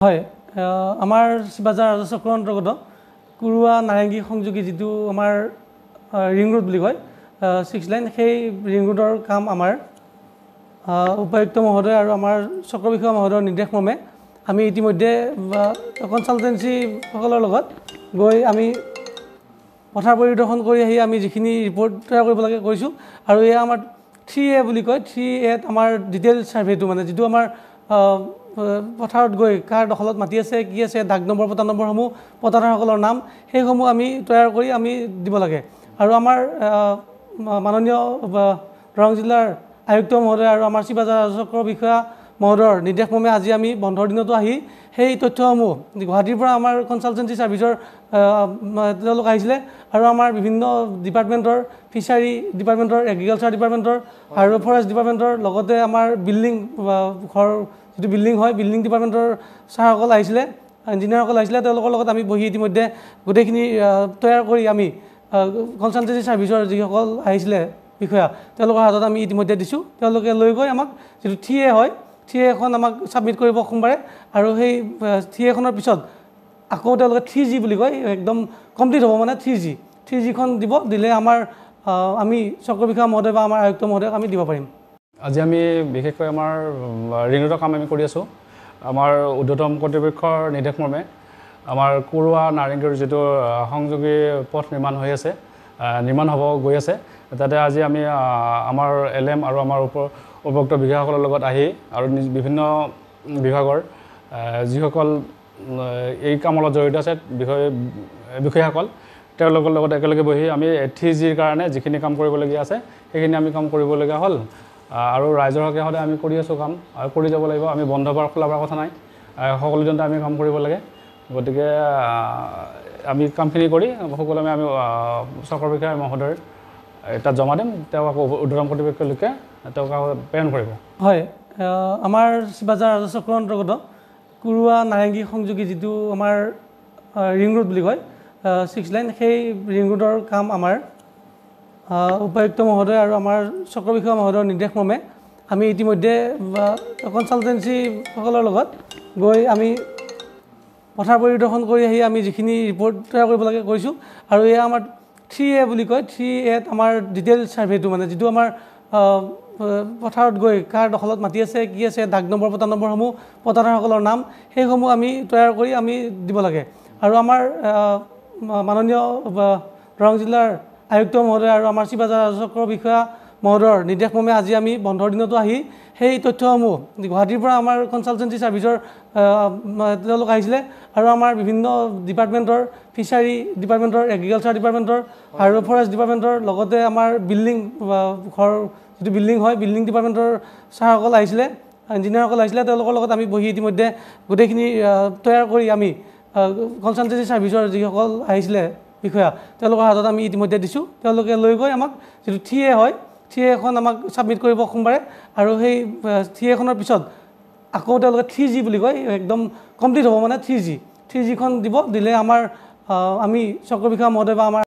হয় আমাৰ শিবাজাৰ ৰাজচক্ৰৰ অন্তৰ্গত কুৰুৱা নাৰেংগী সংযোগী যিটো আমাৰ ৰিং ৰোড বুলি কয় 6 লাইন সেই ৰিং ৰোডৰ কাম আমাৰ উপায়ুক্ত মহোদয় আৰু আমাৰ চক্ৰ বিষয়া মহোদয়ৰ নিৰ্দেশমৰ্মে আমি ইতিমধ্যে কনসালটেন্সি সকলৰ লগত গৈ আমি পথাৰ পৰিদৰ্শন কৰি আহি আমি যিখিনি ৰিপৰ্ট তৈয়াৰ কৰিব লাগে কৰিছোঁ আৰু এয়া আমাৰ 3A বুলি কয় 3A আমাৰ ডিটেইল সাৰ্ভেটো মানে যিটো আমাৰ পথাৰত গৈ কাৰ দখলত মাটি আছে কি আছে দাগ নম্বৰ পটা নম্বৰসমূহ পটাদাৰসকলৰ নাম সেইসমূহ আমি তৈয়াৰ কৰি আমি দিব লাগে আৰু আমাৰ মাননীয় দৰং জিলাৰ আয়ুক্ত মহোদয় আৰু আমাৰ শিবাজাৰ ৰাজচক্ৰ বিষয়া মহোদয়ৰ নিৰ্দেশমৰ্মে আজি আমি বন্ধৰ দিনতো আহি সেই তথ্যসমূহ গুৱাহাটীৰ পৰা আমাৰ কনসালটেন্সি সাৰ্ভিসৰ তেওঁলোক আহিছিলে আৰু আমাৰ বিভিন্ন ডিপাৰ্টমেণ্টৰ ফিচাৰী ডিপাৰ্টমেণ্টৰ এগ্ৰিকালচাৰ ডিপাৰ্টমেণ্টৰ আৰু ফৰেষ্ট ডিপাৰ্টমেণ্টৰ লগতে আমাৰ বিল্ডিং ঘৰ যিটো বিল্ডিং হয় বিল্ডিং ডিপাৰ্টমেণ্টৰ ছাৰসকল আহিছিলে ইঞ্জিনিয়াৰসকল আহিছিলে তেওঁলোকৰ লগত আমি বহি ইতিমধ্যে গোটেইখিনি তৈয়াৰ কৰি আমি কনসালটেন্সি সাৰ্ভিসৰ যিসকল আহিছিলে বিষয়া তেওঁলোকৰ হাতত আমি ইতিমধ্যে দিছোঁ তেওঁলোকে লৈ গৈ আমাক যিটো 3A হয় 3A এখন আমাক সাবমিট কৰিব সোমবাৰে আৰু সেই 3A খনৰ পিছত আকৌ তেওঁলোকে 3G বুলি কয় একদম কমপ্লিট হ'ব মানে 3G খন দিব দিলে আমাৰ আমি চক্ৰ বিষয়া মহোদয় বা আমাৰ আয়ুক্ত মহোদয়ক আমি দিব পাৰিম আজি আমি বিশেষকৈ আমাৰ ৰিং ৰোডৰ কাম আমি কৰি আছোঁ আমাৰ উদ্যতম কৰ্তৃপক্ষৰ নিৰ্দেশমৰ্মে আমাৰ কুৰুৱা নাৰেংগীৰ যিটো সংযোগী পথ নিৰ্মাণ হৈ আছে নিৰ্মাণ হ'ব গৈ আছে তাতে আজি আমি আমাৰ LM আৰু আমাৰ উপভোক্ত বিষয়াসকলৰ লগত আহি আৰু বিভিন্ন বিভাগৰ যিসকল এই কামৰ লগত জড়িত আছে বিষয়াসকল তেওঁলোকৰ লগত একেলগে বহি আমি 3Gৰ কাৰণে যিখিনি কাম কৰিবলগীয়া আছে সেইখিনি আমি কাম কৰিবলগীয়া হ'ল আৰু ৰাইজৰ হকে সদায় আমি কৰি আছোঁ কাম আৰু কৰি যাব লাগিব আমি বন্ধ বাৰ খোলা বাৰ কথা নাই সকলো দিনতে আমি কাম কৰিব লাগে গতিকে আমি কামখিনি কৰি সকলো আমি চক্ৰ বিষয়া মহোদয়ৰ তাত জমা দিম তেওঁ আকৌ উদ্যতম কৰ্তৃপক্ষলৈকে তেওঁক প্ৰেৰণ কৰিব হয় আমাৰ শিবাজাৰ ৰাজচক্ৰৰ অন্তৰ্গত কুৰুৱা নাৰেংগী সংযোগী যিটো আমাৰ ৰিং ৰোড বুলি কয় 6 লাইন সেই ৰিং ৰোডৰ কাম আমাৰ উপায়ুক্ত মহোদয় আৰু আমাৰ চক্ৰ বিষয়া মহোদয়ৰ নিৰ্দেশমৰ্মে আমি ইতিমধ্যে কনসালটেন্সি সকলৰ লগত গৈ আমি পথাৰ পৰিদৰ্শন কৰি আহি আমি যিখিনি ৰিপৰ্ট তৈয়াৰ কৰিব লাগে কৰিছোঁ আৰু এয়া আমাৰ 3A বুলি কয় 3A আমাৰ ডিটেইল সাৰ্ভেটো মানে যিটো আমাৰ পথাৰত গৈ কাৰ দখলত মাটি আছে কি আছে দাগ নম্বৰ পটা নম্বৰসমূহ পটাদাৰসকলৰ নাম সেইসমূহ আমি তৈয়াৰ কৰি আমি দিব লাগে আৰু আমাৰ মাননীয় দৰং জিলাৰ আয়ুক্ত মহোদয় আৰু আমাৰ শিবাজাৰ ৰাজচক্ৰ বিষয়া মহোদয়ৰ নিৰ্দেশমৰ্মে আজি আমি বন্ধৰ দিনতো আহি সেই তথ্যসমূহ গুৱাহাটীৰ পৰা আমাৰ কনসালটেন্সি সাৰ্ভিসৰ তেওঁলোক আহিছিলে আৰু আমাৰ বিভিন্ন ডিপাৰ্টমেণ্টৰ ফিচাৰী ডিপাৰ্টমেণ্টৰ এগ্ৰিকালচাৰ ডিপাৰ্টমেণ্টৰ আৰু ফৰেষ্ট ডিপাৰ্টমেণ্টৰ লগতে আমাৰ বিল্ডিং ঘৰ যিটো বিল্ডিং হয় বিল্ডিং ডিপাৰ্টমেণ্টৰ ছাৰসকল আহিছিলে ইঞ্জিনিয়াৰসকল আহিছিলে তেওঁলোকৰ লগত আমি বহি ইতিমধ্যে গোটেইখিনি তৈয়াৰ কৰি আমি কনসালটেন্সি সাৰ্ভিসৰ যিসকল আহিছিলে বিষয়া তেওঁলোকৰ হাতত আমি ইতিমধ্যে দিছোঁ তেওঁলোকে লৈ গৈ আমাক যিটো 3A হয় 3A এখন আমাক সাবমিট কৰিব সোমবাৰে আৰু সেই 3A খনৰ পিছত আকৌ তেওঁলোকে 3G বুলি কয় একদম কমপ্লিট হ'ব মানে 3G খন দিব দিলে আমাৰ আমি চক্ৰ বিষয়া মহোদয় বা আমাৰ